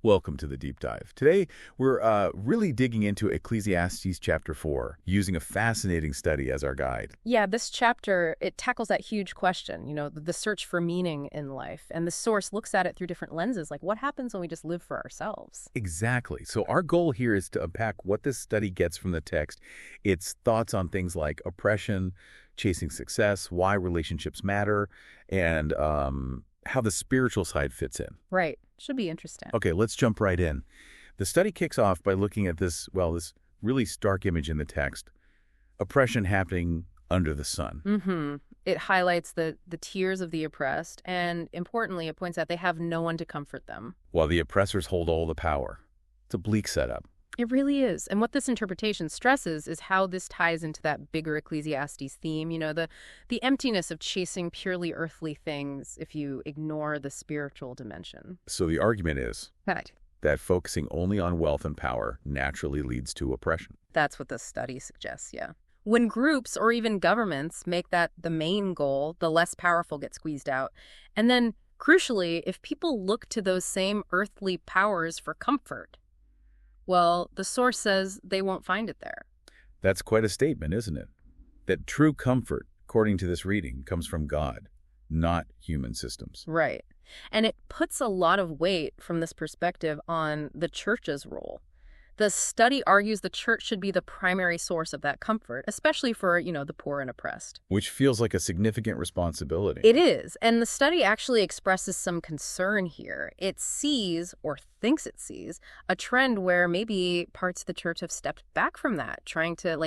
Welcome to the deep dive. Today, we're really digging into Ecclesiastes chapter 4, using a fascinating study as our guide. Yeah, this chapter, it tackles that huge question, the search for meaning in life. And the source looks at it through different lenses, like what happens when we just live for ourselves? Exactly. So our goal here is to unpack what this study gets from the text, its thoughts on things like oppression, chasing success, why relationships matter, and how the spiritual side fits in. Right. Should be interesting. Okay, let's jump right in. The study kicks off by looking at this really stark image in the text, oppression happening under the sun. Mm-hmm. It highlights the tears of the oppressed, and importantly, it points out they have no one to comfort them. While the oppressors hold all the power. It's a bleak setup. It really is. And what this interpretation stresses is how this ties into that bigger Ecclesiastes theme, the emptiness of chasing purely earthly things if you ignore the spiritual dimension. So the argument is Right. that focusing only on wealth and power naturally leads to oppression. That's what the study suggests, yeah. When groups or even governments make that the main goal, the less powerful get squeezed out. And then, crucially, if people look to those same earthly powers for comfort, well, the source says they won't find it there. That's quite a statement, isn't it? That true comfort, according to this reading, comes from God, not human systems. Right. And it puts a lot of weight from this perspective on the church's role. The study argues the church should be the primary source of that comfort, especially for, the poor and oppressed. Which feels like a significant responsibility. It is. And the study actually expresses some concern here. It sees, or thinks it sees, a trend where maybe parts of the church have stepped back from that, trying to,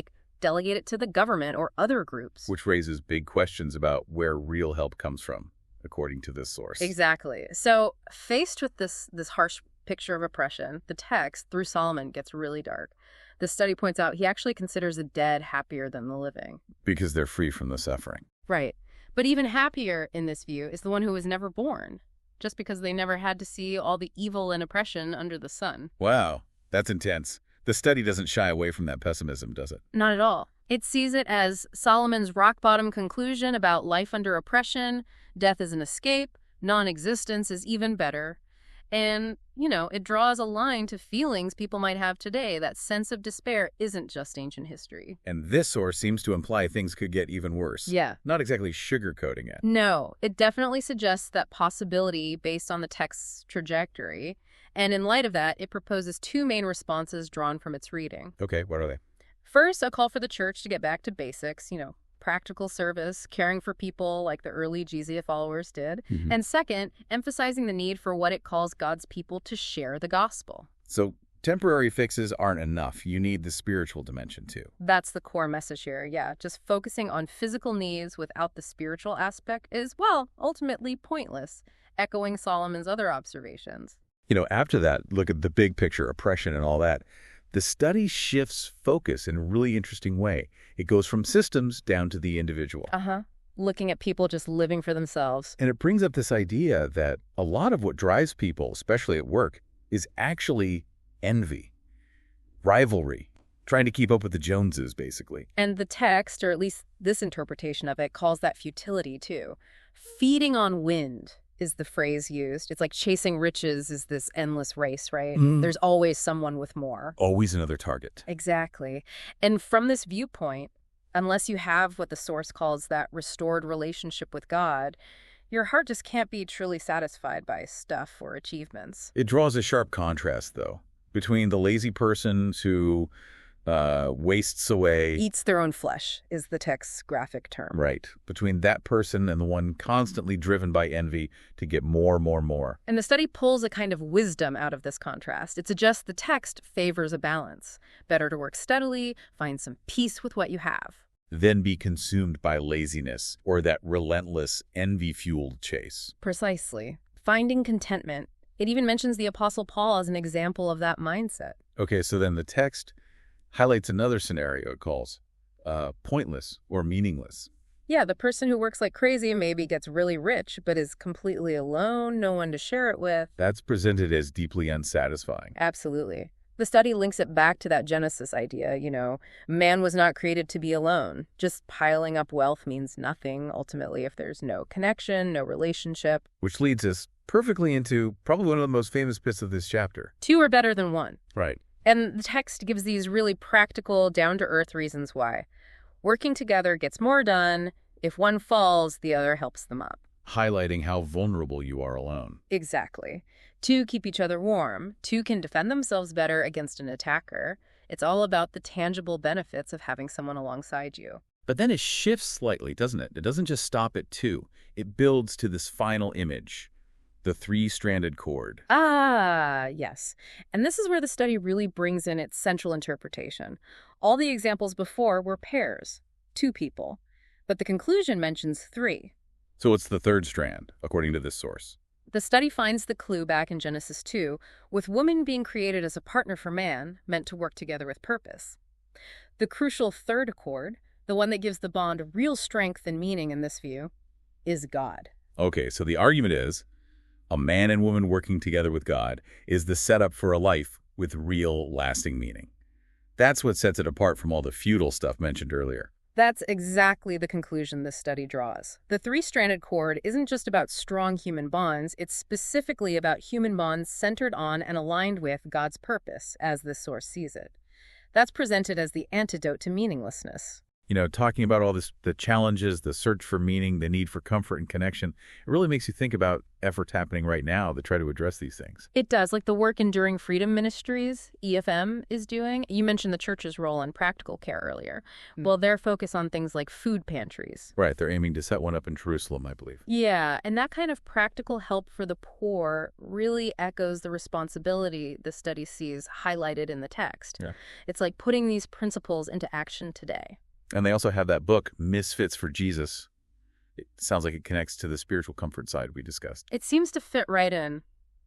delegate it to the government or other groups. Which raises big questions about where real help comes from, according to this source. Exactly. So faced with this harsh picture of oppression, the text, through Solomon, gets really dark. The study points out he actually considers the dead happier than the living. Because they're free from the suffering. Right. But even happier in this view is the one who was never born, just because they never had to see all the evil and oppression under the sun. Wow, that's intense. The study doesn't shy away from that pessimism, does it? Not at all. It sees it as Solomon's rock-bottom conclusion about life under oppression, death is an escape, non-existence is even better. And, it draws a line to feelings people might have today. That sense of despair isn't just ancient history. And this source seems to imply things could get even worse. Yeah. Not exactly sugarcoating it. No, it definitely suggests that possibility based on the text's trajectory. And in light of that, it proposes two main responses drawn from its reading. Okay, what are they? First, a call for the church to get back to basics, practical service, caring for people like the early Jesus followers did. Mm-hmm. And second, emphasizing the need for what it calls God's people to share the gospel. So temporary fixes aren't enough. You need the spiritual dimension too. That's the core message here, yeah. Just focusing on physical needs without the spiritual aspect is, ultimately pointless, echoing Solomon's other observations. After that, look at the big picture, oppression and all that. The study shifts focus in a really interesting way. It goes from systems down to the individual. Looking at people just living for themselves. And it brings up this idea that a lot of what drives people, especially at work, is actually envy, rivalry, trying to keep up with the Joneses, basically. And the text, or at least this interpretation of it, calls that futility too. Feeding on wind is the phrase used. It's like chasing riches is this endless race, right? There's always someone with more. Always another target. Exactly. And from this viewpoint, unless you have what the source calls that restored relationship with God, your heart just can't be truly satisfied by stuff or achievements. It draws a sharp contrast, though, between the lazy person who wastes away. Eats their own flesh is the text's graphic term. Right. Between that person and the one constantly driven by envy to get more. And the study pulls a kind of wisdom out of this contrast. It suggests the text favors a balance. Better to work steadily, find some peace with what you have. Then be consumed by laziness or that relentless envy-fueled chase. Precisely. Finding contentment. It even mentions the Apostle Paul as an example of that mindset. Okay, so then the text highlights another scenario it calls pointless or meaningless. Yeah, the person who works like crazy maybe gets really rich, but is completely alone, no one to share it with. That's presented as deeply unsatisfying. Absolutely. The study links it back to that Genesis idea, man was not created to be alone. Just piling up wealth means nothing, ultimately, if there's no connection, no relationship. Which leads us perfectly into probably one of the most famous bits of this chapter. Two are better than one. Right. And the text gives these really practical, down-to-earth reasons why. Working together gets more done. If one falls, the other helps them up. Highlighting how vulnerable you are alone. Exactly. Two keep each other warm. Two can defend themselves better against an attacker. It's all about the tangible benefits of having someone alongside you. But then it shifts slightly, doesn't it? It doesn't just stop at two. It builds to this final image, the three-stranded cord. Ah, yes. And this is where the study really brings in its central interpretation. All the examples before were pairs, two people. But the conclusion mentions three. So it's the third strand, according to this source. The study finds the clue back in Genesis 2, with woman being created as a partner for man, meant to work together with purpose. The crucial third accord, the one that gives the bond real strength and meaning in this view, is God. Okay, so the argument is, a man and woman working together with God is the setup for a life with real, lasting meaning. That's what sets it apart from all the feudal stuff mentioned earlier. That's exactly the conclusion this study draws. The three-stranded cord isn't just about strong human bonds, it's specifically about human bonds centered on and aligned with God's purpose, as this source sees it. That's presented as the antidote to meaninglessness. You know, talking about all this, the challenges, the search for meaning, the need for comfort and connection, it really makes you think about efforts happening right now that try to address these things. It does, like the work Enduring Freedom Ministries, EFM, is doing. You mentioned the church's role in practical care earlier. Well, their focus on things like food pantries. Right, they're aiming to set one up in Jerusalem, I believe. Yeah, and that kind of practical help for the poor really echoes the responsibility the study sees highlighted in the text. Yeah. It's like putting these principles into action today. And they also have that book, Misfits for Jesus. It sounds like it connects to the spiritual comfort side we discussed. It seems to fit right in.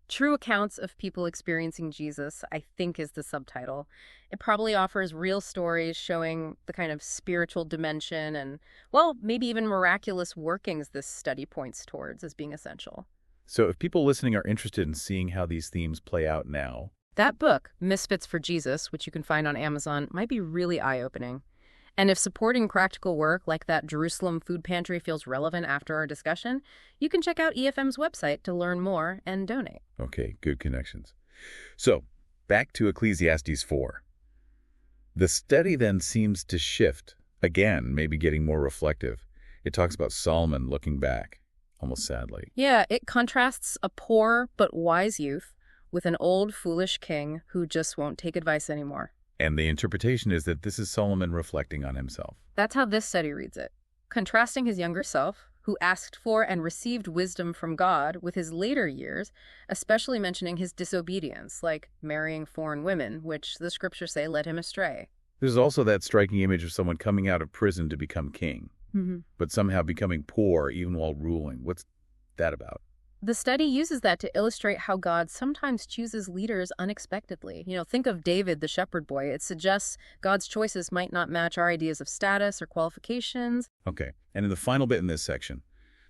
True Accounts of People Experiencing Jesus, I think, is the subtitle. It probably offers real stories showing the kind of spiritual dimension and, well, maybe even miraculous workings this study points towards as being essential. So if people listening are interested in seeing how these themes play out now, that book, Misfits for Jesus, which you can find on Amazon, might be really eye-opening. And if supporting practical work like that Jerusalem food pantry feels relevant after our discussion, you can check out EFM's website to learn more and donate. Okay, good connections. So, back to Ecclesiastes 4. The study then seems to shift, again, maybe getting more reflective. It talks about Solomon looking back, almost sadly. Yeah, it contrasts a poor but wise youth with an old, foolish king who just won't take advice anymore. And the interpretation is that this is Solomon reflecting on himself. That's how this study reads it. Contrasting his younger self, who asked for and received wisdom from God, with his later years, especially mentioning his disobedience, like marrying foreign women, which the scriptures say led him astray. There's also that striking image of someone coming out of prison to become king, but somehow becoming poor even while ruling. What's that about? The study uses that to illustrate how God sometimes chooses leaders unexpectedly. Think of David, the shepherd boy. It suggests God's choices might not match our ideas of status or qualifications. Okay, and in the final bit in this section,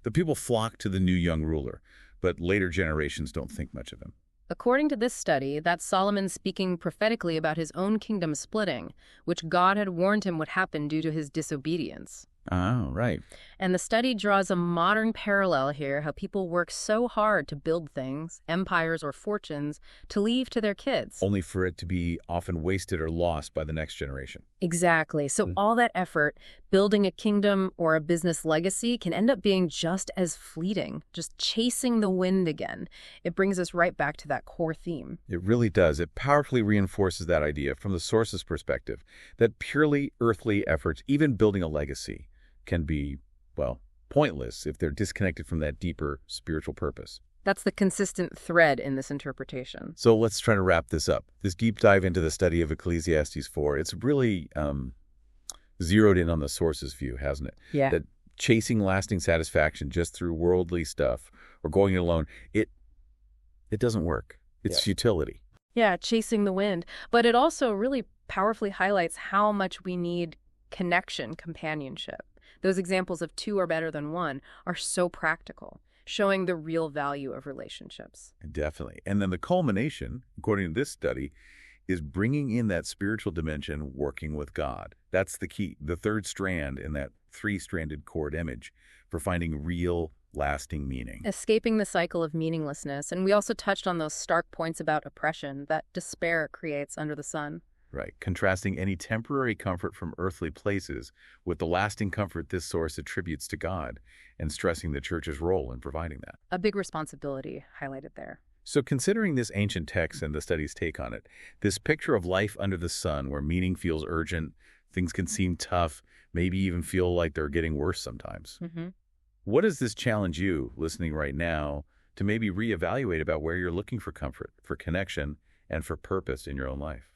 the people flock to the new young ruler, but later generations don't think much of him. According to this study, that's Solomon speaking prophetically about his own kingdom splitting, which God had warned him would happen due to his disobedience. Oh, right. And the study draws a modern parallel here, how people work so hard to build things, empires or fortunes, to leave to their kids. Only for it to be often wasted or lost by the next generation. Exactly. So all that effort, building a kingdom or a business legacy, can end up being just as fleeting, just chasing the wind again. It brings us right back to that core theme. It really does. It powerfully reinforces that idea from the source's perspective, that purely earthly efforts, even building a legacy, can be, well, pointless if they're disconnected from that deeper spiritual purpose. That's the consistent thread in this interpretation. So let's try to wrap this up. This deep dive into the study of Ecclesiastes 4, it's really zeroed in on the source's view, hasn't it? Yeah. That chasing lasting satisfaction just through worldly stuff or going it alone, it doesn't work. It's futility. Yeah, chasing the wind. But it also really powerfully highlights how much we need connection, companionship. Those examples of two are better than one are so practical, showing the real value of relationships. Definitely. And then the culmination, according to this study, is bringing in that spiritual dimension, working with God. That's the key, the third strand in that three-stranded cord image for finding real, lasting meaning. Escaping the cycle of meaninglessness. And we also touched on those stark points about oppression that despair creates under the sun. Right, contrasting any temporary comfort from earthly places with the lasting comfort this source attributes to God, and stressing the church's role in providing that. A big responsibility highlighted there. So considering this ancient text and the study's take on it, this picture of life under the sun where meaning feels urgent, things can seem tough, maybe even feel like they're getting worse sometimes. What does this challenge you, listening right now, to maybe reevaluate about where you're looking for comfort, for connection, and for purpose in your own life?